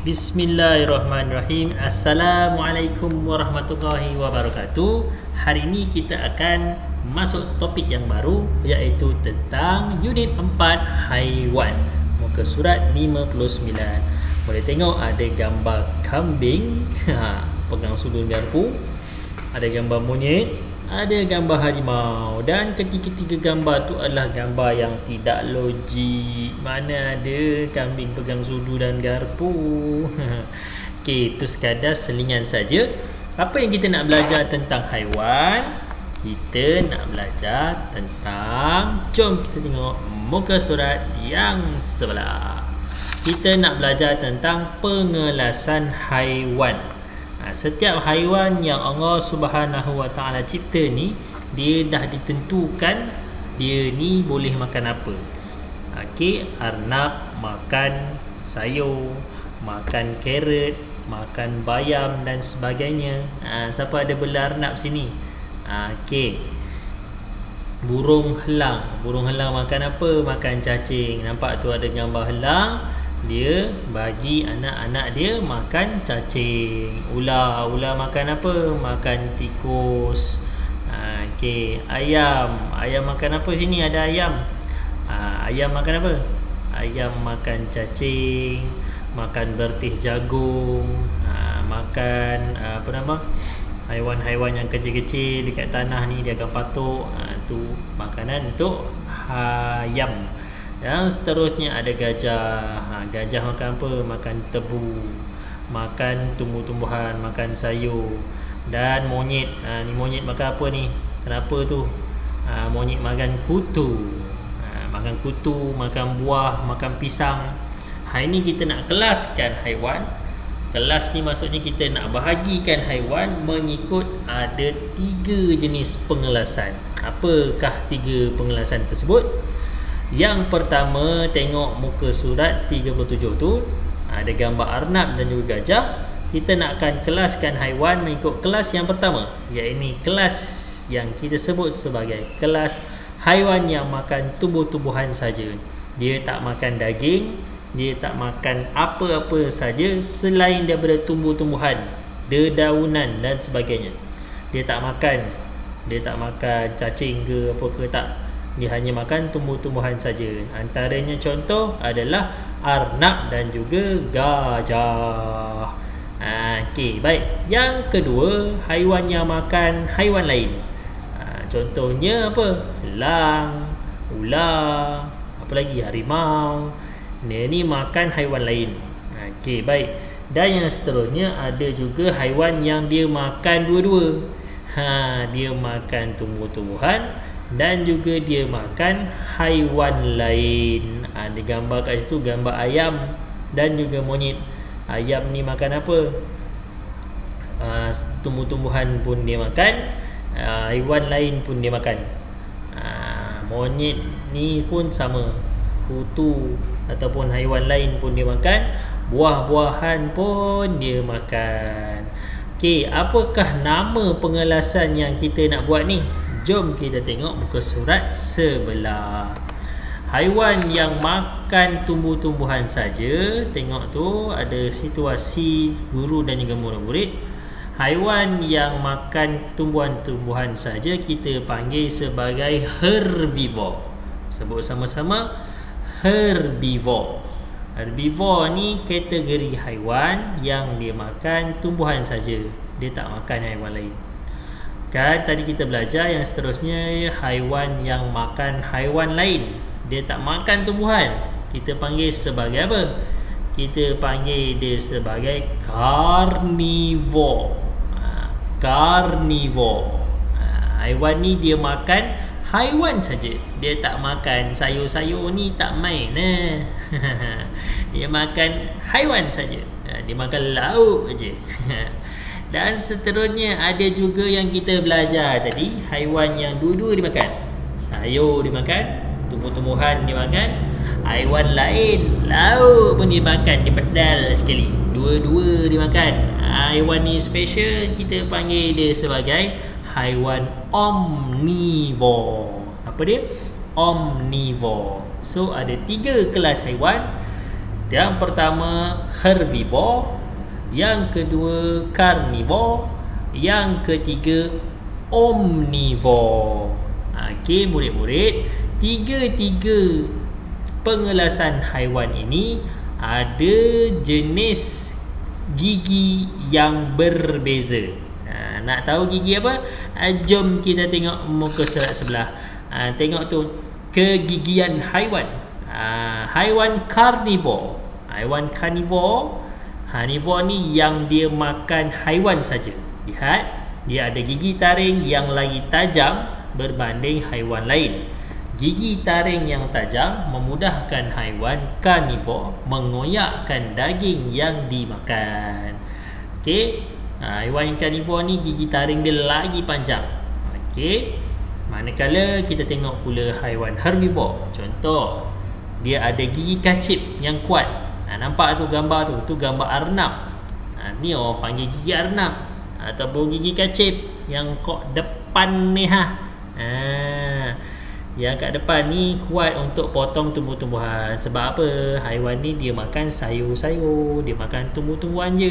Bismillahirrahmanirrahim. Assalamualaikum warahmatullahi wabarakatuh. Hari ini kita akan masuk topik yang baru, iaitu tentang unit 4 haiwan. Muka surat 59. Boleh tengok ada gambar kambing pegang sulur garpu, ada gambar monyet, ada gambar harimau, dan ketiga-tiga gambar tu adalah gambar yang tidak logik. Mana ada kambing pegang sudu dan garpu. Okey, itu sekadar selingan saja. Apa yang kita nak belajar tentang haiwan? Kita nak belajar tentang, jom kita tengok muka surat yang sebelah. Kita nak belajar tentang pengelasan haiwan. Setiap haiwan yang Allah Subhanahu Wa Taala cipta ni, dia dah ditentukan dia ni boleh makan apa. Okey, arnab makan sayur, makan carrot, makan bayam dan sebagainya. Siapa ada bela arnab sini? Okey. Burung helang makan apa? Makan cacing. Nampak tu ada gambar helang. Dia bagi anak-anak dia makan cacing. Ular makan apa? Makan tikus. Okey, ayam makan apa sini? Ada ayam. Ayam makan apa? Ayam makan cacing, makan bertih jagung, makan apa nama? Haiwan-haiwan yang kecil-kecil dekat tanah ni dia akan patuk. Tu makanan untuk ayam. Dan seterusnya ada gajah. Gajah makan apa? Makan tebu, makan tumbuh-tumbuhan, makan sayur. Dan monyet, ni monyet makan apa ni? Kenapa tu? Monyet makan kutu. Makan kutu, makan buah, makan pisang. Hari ni kita nak kelaskan haiwan. Kelas ni maksudnya kita nak bahagikan haiwan mengikut ada 3 jenis pengelasan. Apakah 3 pengelasan tersebut? Yang pertama, tengok muka surat 37 tu, ada gambar arnab dan juga gajah. Kita nak akan kelaskan haiwan mengikut kelas yang pertama, iaitu kelas yang kita sebut sebagai kelas haiwan yang makan tumbuh-tumbuhan saja. Dia tak makan daging, dia tak makan apa-apa saja selain daripada tumbuh-tumbuhan, dedaunan dan sebagainya. Dia tak makan cacing ke apa ke, tak. Dia hanya makan tumbuh-tumbuhan saja. Antaranya contoh adalah arnab dan juga gajah. Okey, baik. Yang kedua, haiwan yang makan haiwan lain. Contohnya apa? Elang, ular, apa lagi? Harimau. Ni makan haiwan lain. Okey, baik. Dan yang seterusnya ada juga haiwan yang dia makan dua-dua. Dia makan tumbuh-tumbuhan dan juga dia makan haiwan lain. Ada gambar kat situ, gambar ayam dan juga monyet. Ayam ni makan apa? Tumbuh-tumbuhan pun dia makan, haiwan lain pun dia makan. Monyet ni pun sama, kutu ataupun haiwan lain pun dia makan, buah-buahan pun dia makan. Okey, apakah nama pengelasan yang kita nak buat ni? Jom kita tengok muka surat sebelah. Haiwan yang makan tumbuh-tumbuhan saja, tengok tu ada situasi guru dan juga murid-murid. Haiwan yang makan tumbuhan-tumbuhan saja kita panggil sebagai herbivore. Sebut sama-sama, herbivore. Herbivore ni kategori haiwan yang dia makan tumbuhan saja, dia tak makan haiwan lain. Kan tadi kita belajar yang seterusnya, haiwan yang makan haiwan lain, dia tak makan tumbuhan, kita panggil sebagai apa? Kita panggil dia sebagai carnivore. Carnivore. Haiwan ni dia makan haiwan saja, dia tak makan sayur-sayur ni, tak main. Dia makan haiwan saja. Dia makan lauk aja. Dan seterusnya ada juga yang kita belajar tadi, haiwan yang dua-dua dimakan. Sayur dimakan, tumbuh-tumbuhan dimakan, haiwan lain, lauk pun dimakan, dia pedal sekali. Dua-dua dimakan. Haiwan ni special, kita panggil dia sebagai haiwan omnivore. Apa dia? Omnivore. So ada 3 kelas haiwan. Yang pertama herbivore, yang kedua carnivore, yang ketiga omnivore. Okey murid-murid, tiga-tiga pengelasan haiwan ini ada jenis gigi yang berbeza. Nak tahu gigi apa? Jom kita tengok muka surat sebelah. Tengok tu kegigian haiwan. Haiwan carnivore. Haiwan carnivore ni yang dia makan haiwan saja. Lihat, dia ada gigi taring yang lagi tajam berbanding haiwan lain. Gigi taring yang tajam memudahkan haiwan karnivor mengoyakkan daging yang dimakan. Okey, haiwan karnivor ni gigi taring dia lagi panjang. Okey, manakala kita tengok pula haiwan herbivore, contoh dia ada gigi kacip yang kuat. Nampak tu gambar tu, tu gambar arnab. Ni orang panggil gigi arnab ataupun gigi kacip yang kok depan ni yang kat depan ni kuat untuk potong tumbuh-tumbuhan. Sebab apa? Haiwan ni dia makan sayur-sayur, dia makan tumbuh-tumbuhan je,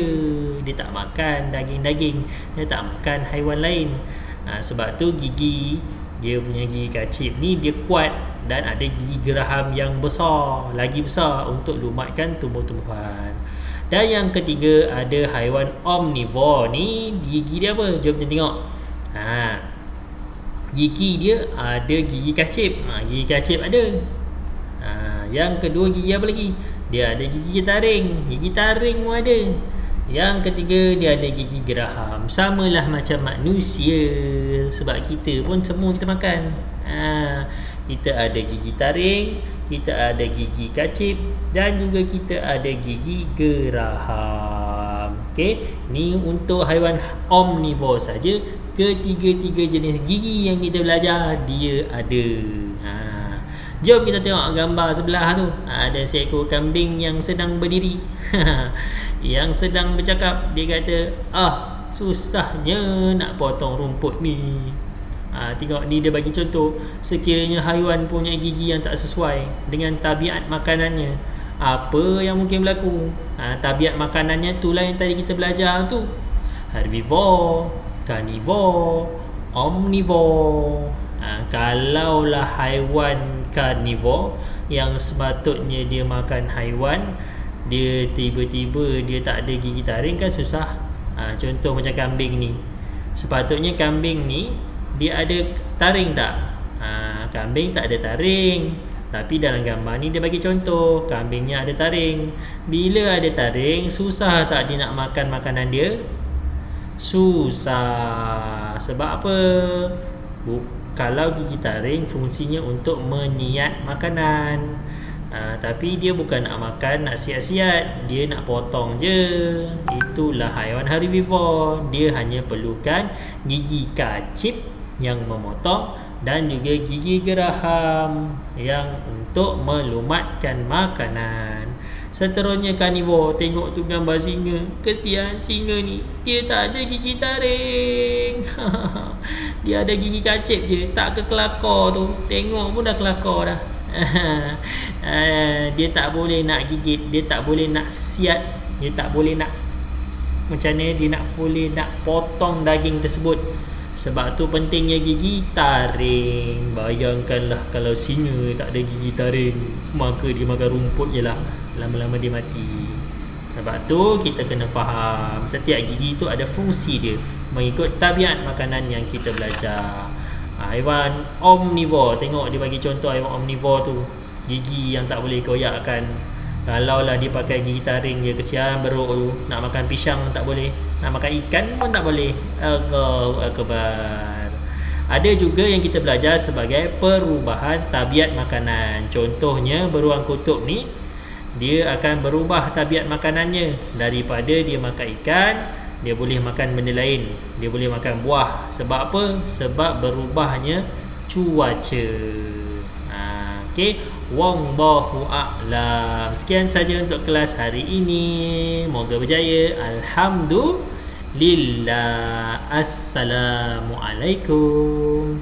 dia tak makan daging-daging, dia tak makan haiwan lain. Sebab tu gigi dia punya gigi kacip ni dia kuat dan ada gigi geraham yang besar, lagi besar untuk lumatkan tumbuh-tumbuhan. Dan yang ketiga ada haiwan omnivore ni, gigi dia apa? Jom kita tengok. Gigi dia ada gigi kacip. Gigi kacip ada. Yang kedua gigi apa lagi? Dia ada gigi taring. Gigi taring pun ada. Yang ketiga dia ada gigi geraham. Samalah macam manusia. Sebab kita pun semua kita makan. Kita ada gigi taring, kita ada gigi kacip dan juga kita ada gigi geraham. Okey, ni untuk haiwan omnivore saja. Ketiga-tiga jenis gigi yang kita belajar dia ada. Jom kita tengok gambar sebelah tu. Ada seekor kambing yang sedang berdiri. Yang sedang bercakap. Dia kata, susahnya nak potong rumput ni. Tengok ni dia bagi contoh. Sekiranya haiwan punya gigi yang tak sesuai dengan tabiat makanannya, apa yang mungkin berlaku? Tabiat makanannya itulah yang tadi kita belajar tu. Herbivore, carnivore, omnivore. Kalaulah haiwan carnivore yang sepatutnya dia makan haiwan, dia tiba-tiba dia tak ada gigi taring kan susah. Contoh macam kambing ni. Sepatutnya kambing ni dia ada taring tak? Kambing tak ada taring. Tapi dalam gambar ni dia bagi contoh kambingnya ada taring. Bila ada taring, susah tak dia nak makan makanan dia? Susah. Sebab apa? Kalau gigi taring fungsinya untuk menyiat makanan. Tapi dia bukan nak makan, nak siat-siat, dia nak potong je. Itulah haiwan herbivore. Dia hanya perlukan gigi kacip yang memotong dan juga gigi geraham yang untuk melumatkan makanan. Seterusnya karnivore. Tengok tu gambar singa. Kesian singa ni, dia tak ada gigi taring. Dia ada gigi kacip je, tak ke kelakar tu. Tengok pun dah kelakar dah. Dia tak boleh nak gigit, dia tak boleh nak siat, dia tak boleh nak macam mana dia nak boleh nak potong daging tersebut. Sebab tu pentingnya gigi taring. Bayangkanlah kalau singa tak ada gigi taring, maka dia makan rumput je lah, lama-lama dia mati. Sebab tu kita kena faham setiap gigi tu ada fungsi dia mengikut tabiat makanan yang kita belajar. Haiwan omnivore, tengok dia bagi contoh haiwan omnivore tu, gigi yang tak boleh koyakkan. Kalaulah dia pakai gigi taring, dia kesian beruk tu. Nak makan pisang tak boleh, nak makan ikan pun tak boleh. Allahu Akbar. Ada juga yang kita belajar sebagai perubahan tabiat makanan. Contohnya beruang kutub ni, dia akan berubah tabiat makanannya. Daripada dia makan ikan, dia boleh makan benda lain. Dia boleh makan buah. Sebab apa? Sebab berubahnya cuaca. Okey, wallahu a'lam. Sekian saja untuk kelas hari ini. Moga berjaya. Alhamdulillah. Assalamualaikum.